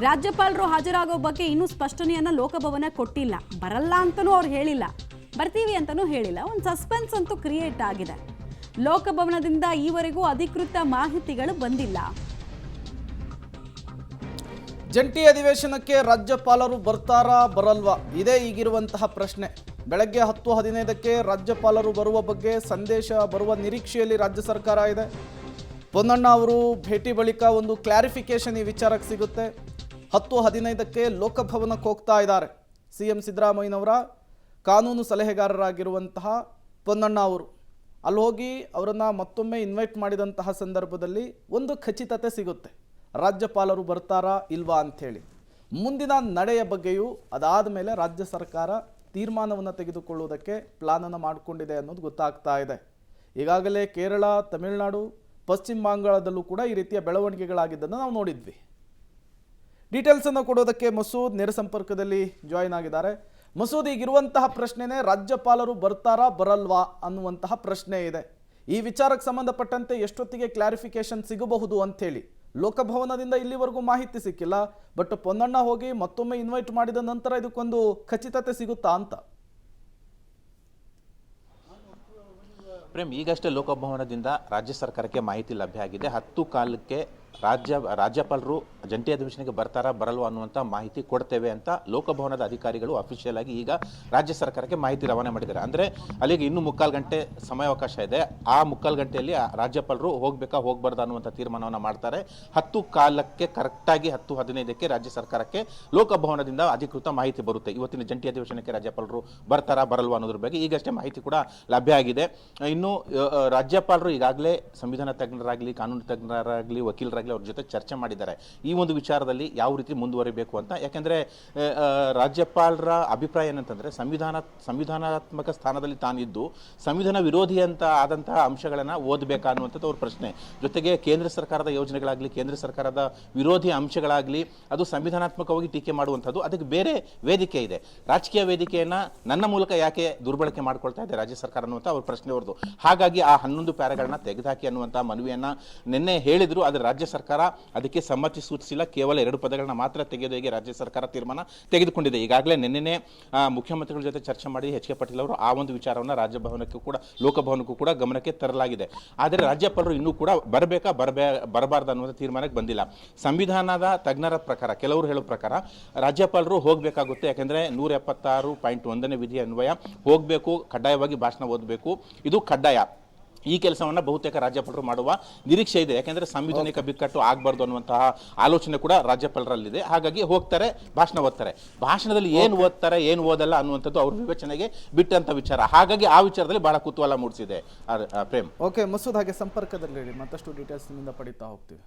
ರಾಜ್ಯಪಾಲರು ಹಾಜರಾಗೋ ಬಗ್ಗೆ ಇನ್ನೂ ಸ್ಪಷ್ಟನೆಯನ್ನ ಲೋಕಭವನ ಕೊಟ್ಟಿಲ್ಲ. ಬರಲ್ಲ ಅಂತನೂ ಅವ್ರು ಹೇಳಿಲ್ಲ, ಬರ್ತೀವಿ ಅಂತನೂ ಹೇಳಿಲ್ಲ. ಒಂದು ಸಸ್ಪೆನ್ಸ್ ಅಂತೂ ಕ್ರಿಯೇಟ್ ಆಗಿದೆ. ಲೋಕಭವನದಿಂದ ಈವರೆಗೂ ಅಧಿಕೃತ ಮಾಹಿತಿಗಳು ಬಂದಿಲ್ಲ. ಜಂಟಿ ಅಧಿವೇಶನಕ್ಕೆ ರಾಜ್ಯಪಾಲರು ಬರ್ತಾರಾ ಬರಲ್ವಾ, ಇದೇ ಈಗಿರುವಂತಹ ಪ್ರಶ್ನೆ. ಬೆಳಗ್ಗೆ 10:15ಕ್ಕೆ ರಾಜ್ಯಪಾಲರು ಬರುವ ಬಗ್ಗೆ ಸಂದೇಶ ಬರುವ ನಿರೀಕ್ಷೆಯಲ್ಲಿ ರಾಜ್ಯ ಸರ್ಕಾರ ಇದೆ. ಪೊನ್ನಣ್ಣ ಅವರು ಭೇಟಿ ಬಳಿಕ ಒಂದು ಕ್ಲಾರಿಫಿಕೇಶನ್ ಈ ವಿಚಾರಕ್ಕೆ ಸಿಗುತ್ತೆ. 10:15ಕ್ಕೆ ಲೋಕಭವನಕ್ಕೆ ಹೋಗ್ತಾ ಇದ್ದಾರೆ ಸಿಎಂ ಸಿದ್ದರಾಮಯ್ಯನವರ ಕಾನೂನು ಸಲಹೆಗಾರರಾಗಿರುವಂತಹ ಪೊನ್ನಣ್ಣ ಅವರು. ಅಲ್ಲಿ ಹೋಗಿ ಅವರನ್ನು ಮತ್ತೊಮ್ಮೆ ಇನ್ವೈಟ್ ಮಾಡಿದಂತಹ ಸಂದರ್ಭದಲ್ಲಿ ಒಂದು ಖಚಿತತೆ ಸಿಗುತ್ತೆ, ರಾಜ್ಯಪಾಲರು ಬರ್ತಾರಾ ಇಲ್ವಾ ಅಂಥೇಳಿ. ಮುಂದಿನ ನಡೆಯ ಬಗ್ಗೆಯೂ ಅದಾದ ಮೇಲೆ ರಾಜ್ಯ ಸರ್ಕಾರ ತೀರ್ಮಾನವನ್ನು ತೆಗೆದುಕೊಳ್ಳುವುದಕ್ಕೆ ಪ್ಲಾನನ್ನು ಮಾಡಿಕೊಂಡಿದೆ ಅನ್ನೋದು ಗೊತ್ತಾಗ್ತಾ ಇದೆ. ಈಗಾಗಲೇ ಕೇರಳ, ತಮಿಳುನಾಡು, ಪಶ್ಚಿಮ ಬಂಗಾಳದಲ್ಲೂ ಕೂಡ ಈ ರೀತಿಯ ಬೆಳವಣಿಗೆಗಳಾಗಿದ್ದನ್ನು ನಾವು ನೋಡಿದ್ವಿ. ಡೀಟೇಲ್ಸನ್ನು ಕೊಡೋದಕ್ಕೆ ಮಸೂದ್ ನೇರ ಸಂಪರ್ಕದಲ್ಲಿ ಜಾಯಿನ್ ಆಗಿದ್ದಾರೆ. ಮಸೂದ್, ಈಗಿರುವಂತಹ ಪ್ರಶ್ನೆನೇ ರಾಜ್ಯಪಾಲರು ಬರ್ತಾರಾ ಬರಲ್ವಾ ಅನ್ನುವಂತಹ ಪ್ರಶ್ನೆ ಇದೆ. ಈ ವಿಚಾರಕ್ಕೆ ಸಂಬಂಧಪಟ್ಟಂತೆ ಎಷ್ಟೊತ್ತಿಗೆ ಕ್ಲಾರಿಫಿಕೇಶನ್ ಸಿಗಬಹುದು ಅಂಥೇಳಿ ಲೋಕಭವನದಿಂದ ಇಲ್ಲಿವರೆಗೂ ಮಾಹಿತಿ ಸಿಕ್ಕಿಲ್ಲ. ಬಟ್ ಪೊನ್ನಣ್ಣ ಹೋಗಿ ಮತ್ತೊಮ್ಮೆ ಇನ್ವೈಟ್ ಮಾಡಿದ ನಂತರ ಇದಕ್ಕೊಂದು ಖಚಿತತೆ ಸಿಗುತ್ತಾ ಅಂತ. ಪ್ರೇಮ್, ಈಗಷ್ಟೇ ಲೋಕಭವನದಿಂದ ರಾಜ್ಯ ಸರ್ಕಾರಕ್ಕೆ ಮಾಹಿತಿ ಲಭ್ಯ ಆಗಿದೆ. 10 ರಾಜ್ಯಪಾಲರು ಜಂಟಿ ಅಧಿವೇಶನಕ್ಕೆ ಬರ್ತಾರಾ ಬರಲ್ವಾ ಅನ್ನುವಂಥ ಮಾಹಿತಿ ಕೊಡ್ತೇವೆ ಅಂತ ಲೋಕಭವನದ ಅಧಿಕಾರಿಗಳು ಅಫಿಷಿಯಲ್ ಆಗಿ ಈಗ ರಾಜ್ಯ ಸರ್ಕಾರಕ್ಕೆ ಮಾಹಿತಿ ರವಾನೆ ಮಾಡಿದ್ದಾರೆ. ಅಂದರೆ ಅಲ್ಲಿಗೆ ಇನ್ನೂ 3/4 ಗಂಟೆ ಸಮಯಾವಕಾಶ ಇದೆ. ಆ 3/4 ಗಂಟೆಯಲ್ಲಿ ರಾಜ್ಯಪಾಲರು ಹೋಗ್ಬೇಕಾ ಹೋಗ್ಬಾರ್ದು ಅನ್ನುವಂಥ ತೀರ್ಮಾನವನ್ನು ಮಾಡ್ತಾರೆ. 10:15ಕ್ಕೆ ಕರೆಕ್ಟಾಗಿ 10:15ಕ್ಕೆ ರಾಜ್ಯ ಸರ್ಕಾರಕ್ಕೆ ಲೋಕಭವನದಿಂದ ಅಧಿಕೃತ ಮಾಹಿತಿ ಬರುತ್ತೆ. ಇವತ್ತಿನ ಜಂಟಿ ಅಧಿವೇಶನಕ್ಕೆ ರಾಜ್ಯಪಾಲರು ಬರ್ತಾರಾ ಬರಲ್ವಾ ಅನ್ನೋದ್ರ ಬಗ್ಗೆ ಈಗಷ್ಟೇ ಮಾಹಿತಿ ಕೂಡ ಲಭ್ಯ ಆಗಿದೆ. ಇನ್ನು ರಾಜ್ಯಪಾಲರು ಈಗಾಗಲೇ ಸಂವಿಧಾನ ತಜ್ಞರಾಗಲಿ, ಕಾನೂನು ತಜ್ಞರಾಗಲಿ, ವಕೀಲರಾಗಲಿ ಅವ್ರ ಜೊತೆ ಚರ್ಚೆ ಮಾಡಿದ್ದಾರೆ ಈ ಒಂದು ವಿಚಾರದಲ್ಲಿ ಯಾವ ರೀತಿ ಮುಂದುವರಿಬೇಕು ಅಂತ. ಯಾಕೆಂದರೆ ರಾಜ್ಯಪಾಲರ ಅಭಿಪ್ರಾಯ ಏನಂತಂದರೆ ಸಂವಿಧಾನಾತ್ಮಕ ಸ್ಥಾನದಲ್ಲಿ ತಾನಿದ್ದು ಸಂವಿಧಾನ ವಿರೋಧಿ ಅಂತ ಆದಂತಹ ಅಂಶಗಳನ್ನು ಓದಬೇಕಾ ಅನ್ನುವಂಥದ್ದು ಅವ್ರ ಪ್ರಶ್ನೆ. ಜೊತೆಗೆ ಕೇಂದ್ರ ಸರ್ಕಾರದ ಯೋಜನೆಗಳಾಗಲಿ, ಕೇಂದ್ರ ಸರ್ಕಾರದ ವಿರೋಧಿ ಅಂಶಗಳಾಗಲಿ ಅದು ಸಂವಿಧಾನಾತ್ಮಕವಾಗಿ ಟೀಕೆ ಮಾಡುವಂಥದ್ದು, ಅದಕ್ಕೆ ಬೇರೆ ವೇದಿಕೆ ಇದೆ. ರಾಜಕೀಯ ವೇದಿಕೆಯನ್ನು ನನ್ನ ಮೂಲಕ ಯಾಕೆ ದುರ್ಬಳಕೆ ಮಾಡ್ಕೊಳ್ತಾ ಇದೆ ರಾಜ್ಯ ಸರ್ಕಾರ ಅನ್ನುವಂಥ ಅವ್ರ ಪ್ರಶ್ನೆ ಅವ್ರದ್ದು. ಹಾಗಾಗಿ ಆ 11 ಪ್ಯಾರಾಗಳನ್ನ ತೆಗೆದುಹಾಕಿ ಅನ್ನುವಂಥ ಮನವಿಯನ್ನು ನಿನ್ನೆ ಹೇಳಿದ್ರು. ಆದರೆ ರಾಜ್ಯ ಸರ್ಕಾರ ಅದಕ್ಕೆ ಸಮ್ಮತಿ ಸೂಚಿಸಿಲ್ಲ. ಕೇವಲ 2 ಪದಗಳನ್ನ ಮಾತ್ರ ತೆಗೆಯೋದಕ್ಕೆ ರಾಜ್ಯ ಸರ್ಕಾರ ತೀರ್ಮಾನ ತೆಗೆದುಕೊಂಡಿದೆ. ಈಗಾಗಲೇ ನಿನ್ನೆ ಮುಖ್ಯಮಂತ್ರಿಗಳ ಜೊತೆ ಚರ್ಚೆ ಮಾಡಿ ಎಚ್ ಕೆ ಪಾಟೀಲ್ ಅವರು ಆ ಒಂದು ವಿಚಾರವನ್ನು ರಾಜ್ಯಭವನಕ್ಕೂ ಕೂಡ ಲೋಕಭವನಕ್ಕೂ ಕೂಡ ಗಮನಕ್ಕೆ ತರಲಾಗಿದೆ. ಆದರೆ ರಾಜ್ಯಪಾಲರು ಇನ್ನೂ ಕೂಡ ಬರಬಾರ್ದು ಅನ್ನುವಂಥ ತೀರ್ಮಾನಕ್ಕೆ ಬಂದಿಲ್ಲ. ಸಂವಿಧಾನದ ತಜ್ಞರ ಪ್ರಕಾರ, ಕೆಲವರು ಹೇಳೋ ಪ್ರಕಾರ ರಾಜ್ಯಪಾಲರು ಹೋಗಬೇಕಾಗುತ್ತೆ. ಯಾಕೆಂದರೆ 176.1ನೇ ವಿಧಿ ಅನ್ವಯ ಹೋಗಬೇಕು, ಕಡ್ಡಾಯವಾಗಿ ಭಾಷಣ ಓದಬೇಕು, ಇದು ಕಡ್ಡಾಯ. ಈ ಕೆಲಸವನ್ನು ಬಹುತೇಕ ರಾಜ್ಯಪಾಲರು ಮಾಡುವ ನಿರೀಕ್ಷೆ ಇದೆ. ಯಾಕೆಂದರೆ ಸಂವಿಧಾನಿಕ ಬಿಕ್ಕಟ್ಟು ಆಗಬಾರ್ದು ಅನ್ನುವಂತಹ ಆಲೋಚನೆ ಕೂಡ ರಾಜ್ಯಪಾಲರಲ್ಲಿದೆ. ಹಾಗಾಗಿ ಹೋಗ್ತಾರೆ, ಭಾಷಣ ಓದ್ತಾರೆ. ಭಾಷಣದಲ್ಲಿ ಏನು ಓದ್ತಾರೆ, ಏನು ಓದಲ್ಲ ಅನ್ನುವಂಥದ್ದು ಅವ್ರ ವಿವೇಚನೆಗೆ ಬಿಟ್ಟಂಥ ವಿಚಾರ. ಹಾಗಾಗಿ ಆ ವಿಚಾರದಲ್ಲಿ ಬಹಳ ಕುತೂಹಲ ಮೂಡಿಸಿದೆ ಪ್ರೇಮ್. ಓಕೆ ಮಸೂದ್, ಹಾಗೆ ಸಂಪರ್ಕದಲ್ಲಿ ಮತ್ತಷ್ಟು ಡೀಟೇಲ್ಸ್ ನಿಮ್ಮಿಂದ ಪಡಿತಾ ಹೋಗ್ತೀವಿ.